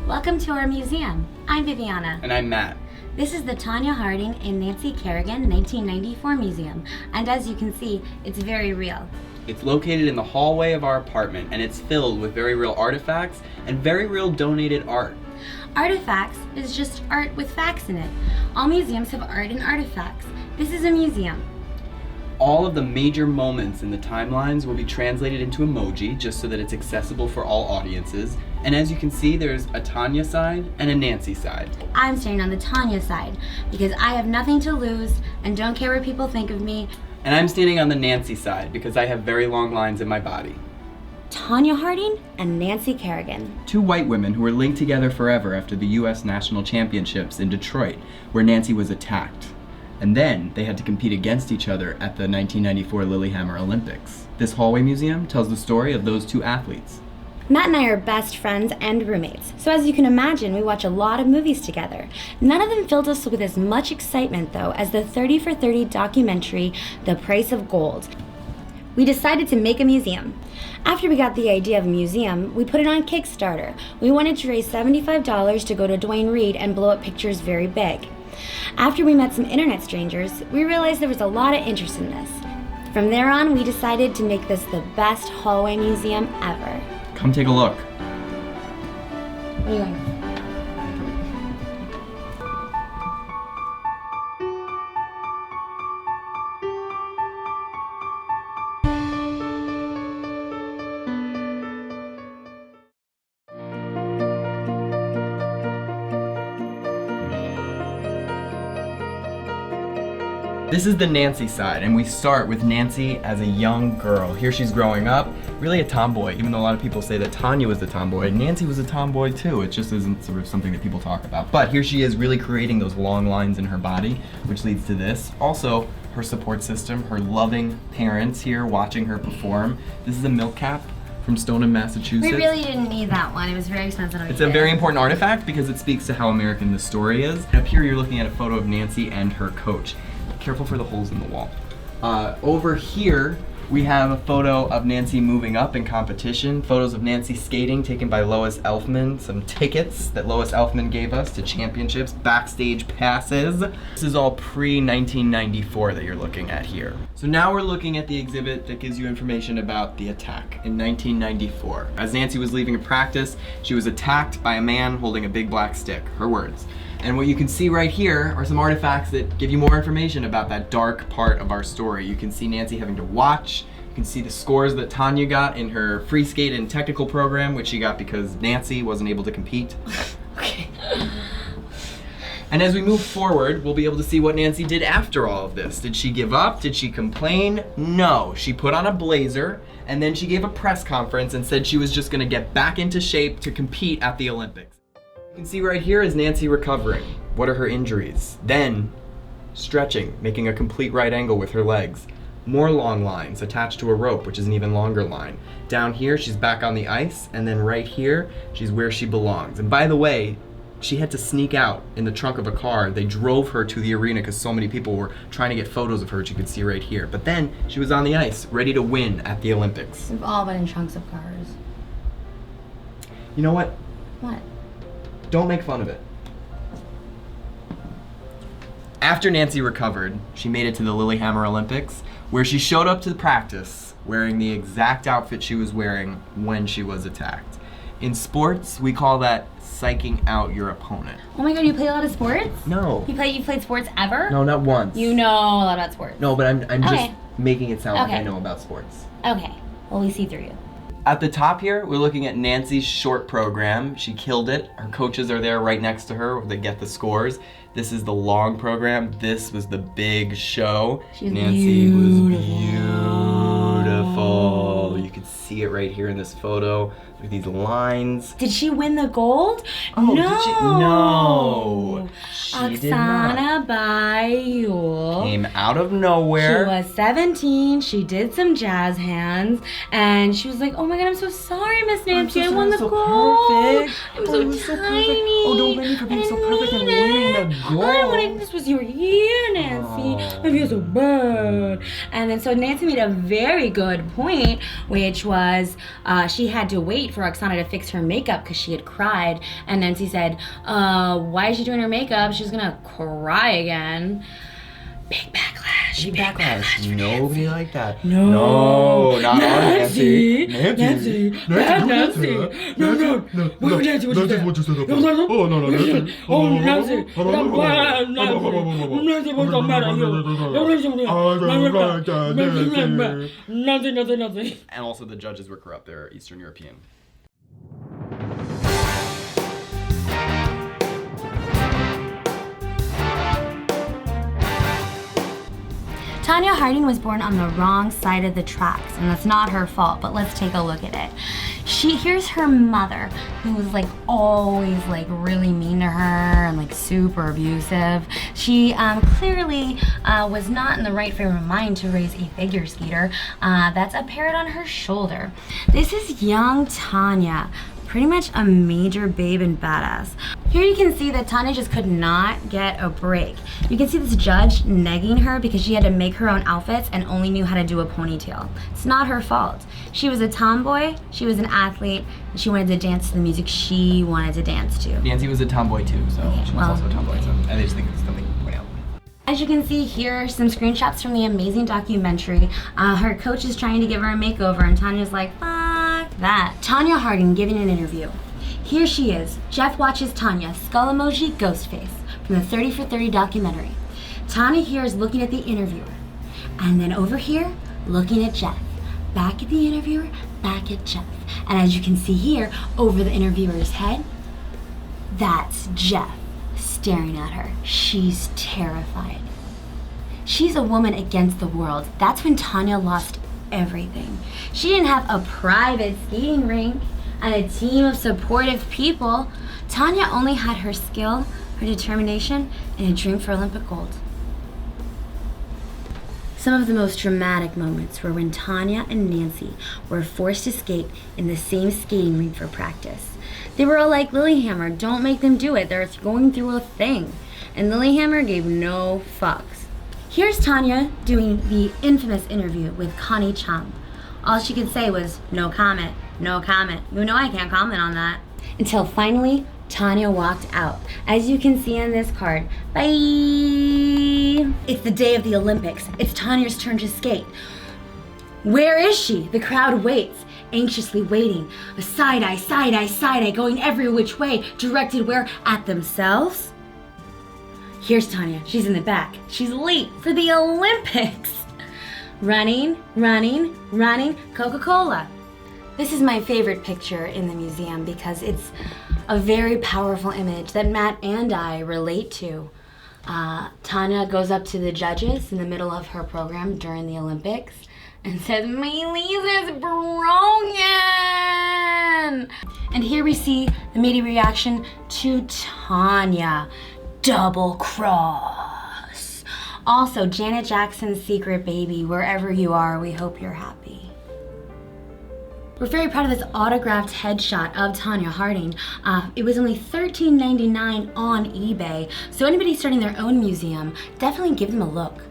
Welcome to our museum. I'm Viviana. And I'm Matt. This is the Tanya Harding and Nancy Kerrigan 1994 museum, and as you can see, it's very real. It's located in the hallway of our apartment, and it's filled with very real artifacts and very real donated art. Artifacts is just art with facts in it. All museums have art and artifacts. This is a museum. All of the major moments in the timelines will be translated into emoji just so that it's accessible for all audiences. And as you can see, there's a Tanya side and a Nancy side. I'm standing on the Tanya side because I have nothing to lose and don't care what people think of me. And I'm standing on the Nancy side because I have very long lines in my body. Tanya Harding and Nancy Kerrigan. Two white women who were linked together forever after the U.S. National Championships in Detroit, where Nancy was attacked. And then they had to compete against each other at the 1994 Lillehammer Olympics. This hallway museum tells the story of those two athletes. Matt and I are best friends and roommates, so as you can imagine, we watch a lot of movies together. None of them filled us with as much excitement, though, as the 30 for 30 documentary, The Price of Gold. We decided to make a museum. After we got the idea of a museum, we put it on Kickstarter. We wanted to raise $75 to go to Duane Reade and blow up pictures very big. After we met some internet strangers, we realized there was a lot of interest in this. From there on, we decided to make this the best hallway museum ever. Come take a look. Where are you going? This is the Nancy side, and we start with Nancy as a young girl. Here she's growing up, really a tomboy, even though a lot of people say that Tanya was the tomboy. Nancy was a tomboy too. It just isn't sort of something that people talk about. But here she is really creating those long lines in her body, which leads to this. Also, her support system, her loving parents here watching her perform. This is a milk cap from Stoneham, Massachusetts. We really didn't need that one. It was very expensive. It's a very important artifact because it speaks to how American the story is. Up here you're looking at a photo of Nancy and her coach. Careful for the holes in the wall. Over here, we have a photo of Nancy moving up in competition, photos of Nancy skating taken by Lois Elfman, some tickets that Lois Elfman gave us to championships, backstage passes. This is all pre-1994 that you're looking at here. So now we're looking at the exhibit that gives you information about the attack in 1994. As Nancy was leaving a practice, she was attacked by a man holding a big black stick, her words. And what you can see right here are some artifacts that give you more information about that dark part of our story. You can see Nancy having to watch. You can see the scores that Tanya got in her free skate and technical program, which she got because Nancy wasn't able to compete. Okay. And as we move forward, we'll be able to see what Nancy did after all of this. Did she give up? Did she complain? No. She put on a blazer, and then she gave a press conference and said she was just gonna get back into shape to compete at the Olympics. You can see right here is Nancy recovering. What are her injuries? Then, stretching, making a complete right angle with her legs. More long lines attached to a rope, which is an even longer line. Down here, she's back on the ice, and then right here, she's where she belongs. And by the way, she had to sneak out in the trunk of a car. They drove her to the arena because so many people were trying to get photos of her, which you can see right here. But then, she was on the ice, ready to win at the Olympics. We've all been in trunks of cars. You know what? What? Don't make fun of it. After Nancy recovered, she made it to the Lillehammer Olympics, where she showed up to the practice wearing the exact outfit she was wearing when she was attacked. In sports, we call that psyching out your opponent. Oh my god, you play a lot of sports? No. You played sports ever? No, not once. You know a lot about sports. No, but I'm Okay. just making it sound like Okay. I know about sports. Okay. Well, we see through you. At the top here, we're looking at Nancy's short program. She killed it. Her coaches are there right next to her. They get the scores. This is the long program. This was the big show. Nancy was beautiful. You can see it right here in this photo. Look at these lines. Did she win the gold? Oh, no. did she? No. She did not. Oksana Bayul. Came out of nowhere. She was 17. She did some jazz hands, and she was like, "Oh my god, I'm so sorry, Miss Nancy. I won the so gold. perfect. I'm Oh, so it was so tiny. perfect. Oh, don't blame me for being so perfect and winning the gold. I wanted this was your year, Nancy. Oh. I feel so bad." And then so Nancy made a very good point, which was because she had to wait for Oksana to fix her makeup because she had cried. And Nancy said, why is she doing her makeup? She's gonna cry again. Big backlash. Big backlash. Nobody liked that. No, not Nancy. Nancy. Bad Nancy. No. What Nancy? What you said? Oh, no, Nancy. Oh, Nancy. Nancy, what's the matter? Nothing. And also the judges were corrupt. They're Eastern European. Tanya Harding was born on the wrong side of the tracks, and that's not her fault, but let's take a look at it. Here's her mother, who was like always like really mean to her and like super abusive. She clearly was not in the right frame of mind to raise a figure skater. That's a parrot on her shoulder. This is young Tanya. Pretty much a major babe and badass. Here you can see that Tanya just could not get a break. You can see this judge negging her because she had to make her own outfits and only knew how to do a ponytail. It's not her fault. She was a tomboy, she was an athlete, and she wanted to dance to the music she wanted to dance to. Nancy was a tomboy too, so Okay, she was also a tomboy, so I just think it's something to point out. As you can see here are some screenshots from the amazing documentary. Her coach is trying to give her a makeover and Tanya's like, fuck that. Tanya Harding giving an interview. Here she is. Jeff watches Tanya, skull emoji, ghost face, from the 30 for 30 documentary. Tanya here is looking at the interviewer. And then over here, looking at Jeff. Back at the interviewer, back at Jeff. And as you can see here, over the interviewer's head, that's Jeff staring at her. She's terrified. She's a woman against the world. That's when Tanya lost everything. She didn't have a private skating rink and a team of supportive people. Tanya only had her skill, her determination, and a dream for Olympic gold. Some of the most dramatic moments were when Tanya and Nancy were forced to skate in the same skating rink for practice. They were all like, Lilyhammer, don't make them do it. They're going through a thing. And Lilyhammer gave no fucks. Here's Tanya doing the infamous interview with Connie Chung. All she could say was, no comment, no comment. You know I can't comment on that. Until finally, Tanya walked out. As you can see on this card, bye! It's the day of the Olympics. It's Tanya's turn to skate. Where is she? The crowd waits, anxiously waiting. A side-eye, going every which way, directed where? At themselves? Here's Tanya. She's in the back. She's late for the Olympics. Running, Coca-Cola. This is my favorite picture in the museum because it's a very powerful image that Matt and I relate to. Tanya goes up to the judges in the middle of her program during the Olympics and says, my lease is broken! And here we see the media reaction to Tanya. Double cross. Also, Janet Jackson's Secret Baby, wherever you are, we hope you're happy. We're very proud of this autographed headshot of Tanya Harding. It was only $13.99 on eBay, so anybody starting their own museum, definitely give them a look.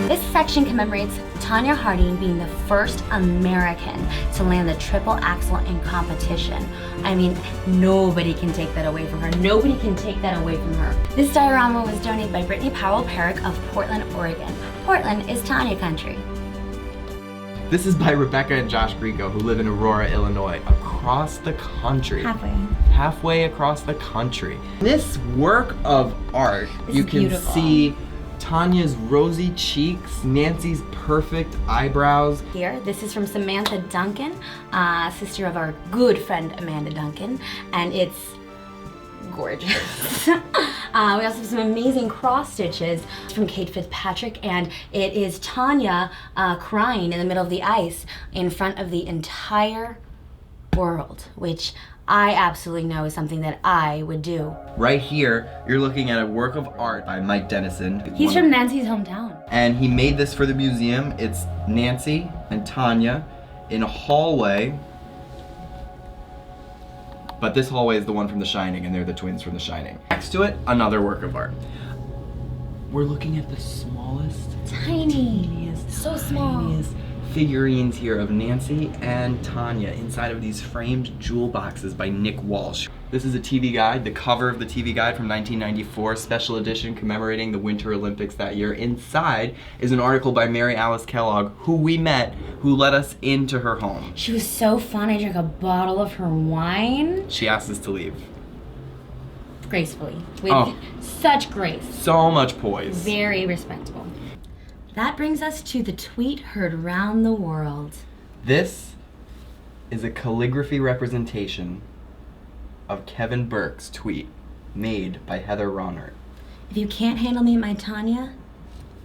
This section commemorates Tanya Harding being the first American to land the triple axel in competition. I mean, nobody can take that away from her. Nobody can take that away from her. This diorama was donated by Brittany Powell Perrick of Portland, Oregon. Portland is Tanya country. This is by Rebecca and Josh Grieco, who live in Aurora, Illinois, across the country. Halfway across the country. This work of art, you can see Tanya's rosy cheeks, Nancy's perfect eyebrows. Here, this is from Samantha Duncan, sister of our good friend Amanda Duncan, and it's gorgeous. We also have some amazing cross stitches from Kate Fitzpatrick, and it is Tanya crying in the middle of the ice in front of the entire world, which I absolutely know is something that I would do. Right here, you're looking at a work of art by Mike Dennison. He's from Nancy's hometown. And he made this for the museum. It's Nancy and Tanya in a hallway. But this hallway is the one from The Shining, and they're the twins from The Shining. Next to it, another work of art. we're looking at the smallest, Tiniest, so small. tiniest figurines here of Nancy and Tanya inside of these framed jewel boxes by Nick Walsh. This is a TV guide, the cover of the TV guide from 1994, special edition commemorating the Winter Olympics that year. Inside is an article by Mary Alice Kellogg, who we met, who let us into her home. She was so fun. I drank a bottle of her wine. She asked us to leave. Gracefully. With such grace. So much poise. Very respectable. That brings us to the tweet heard round the world. This is a calligraphy representation of Kevin Burke's tweet made by Heather Ronert. If you can't handle me at my Tanya,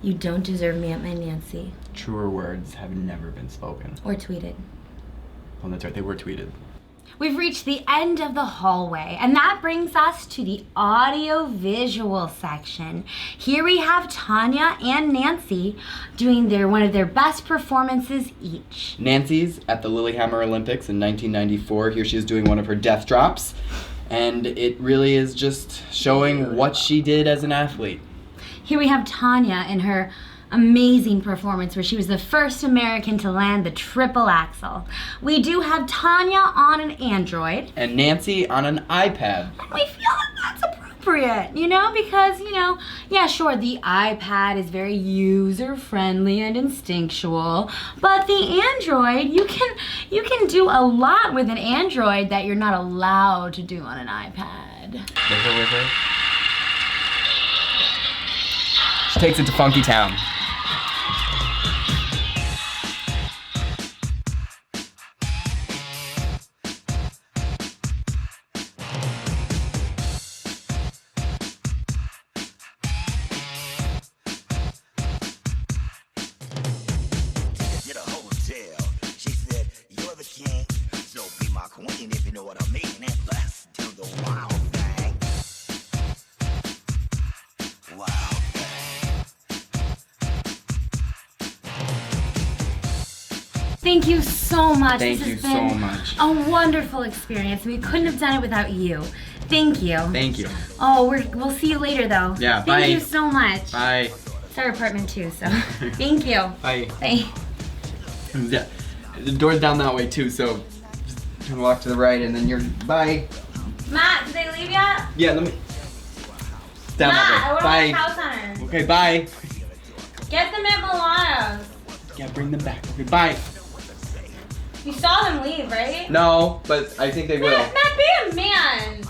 you don't deserve me at my Nancy. Truer words have never been spoken. Or tweeted. Well, that's right, they were tweeted. We've reached the end of the hallway, and that brings us to the audio-visual section. Here we have Tanya and Nancy doing one of their best performances each. Nancy's at the Lillehammer Olympics in 1994. Here she is doing one of her death drops, and it really is just showing what she did as an athlete. Here we have Tanya in her amazing performance where she was the first American to land the triple axel. We do have Tanya on an Android. And Nancy on an iPad. We feel that that's appropriate, because, yeah, sure, the iPad is very user-friendly and instinctual, but the Android, you can do a lot with an Android that you're not allowed to do on an iPad. With her. She takes it to Funky Town. If you know what I mean, and let's do the wild thing. Wild thing. Thank you so much. Thank This you has so been much. a wonderful experience. We couldn't have done it without you. Thank you. Thank you. Oh, we'll see you later though. Yeah, bye. Thank you so much. Bye. It's our apartment too, so thank you. Bye. Bye. Yeah, the door's down that way too, so just turn walk to the right and then you're, bye. Matt, did they leave yet? Yeah, let me, it's down Matt, I that want way. to Bye. house on her. Okay, bye. Get them at Milano's. Yeah, bring them back. Okay, bye. You saw them leave, right? No, but I think they will. Matt, be a man.